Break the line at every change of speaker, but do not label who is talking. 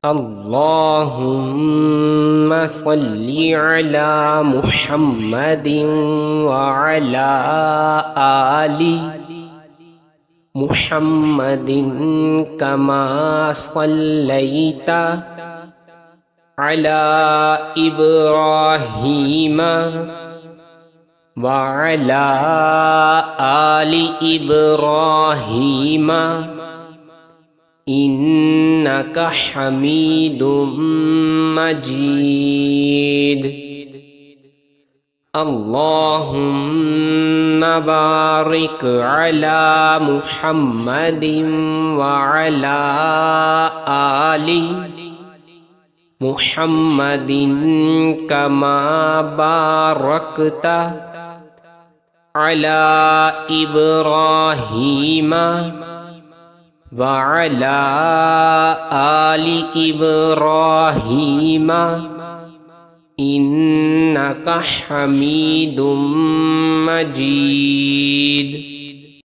اللهم صل على محمد وعلى آل محمد كما صليت على إبراهيم وعلى آل إبراهيم إنك حميد مجيد. اللهم بارك على محمد وعلى آل محمد كما باركت على إبراهيم وعلى آل إبراهيم إنك حميد مجيد.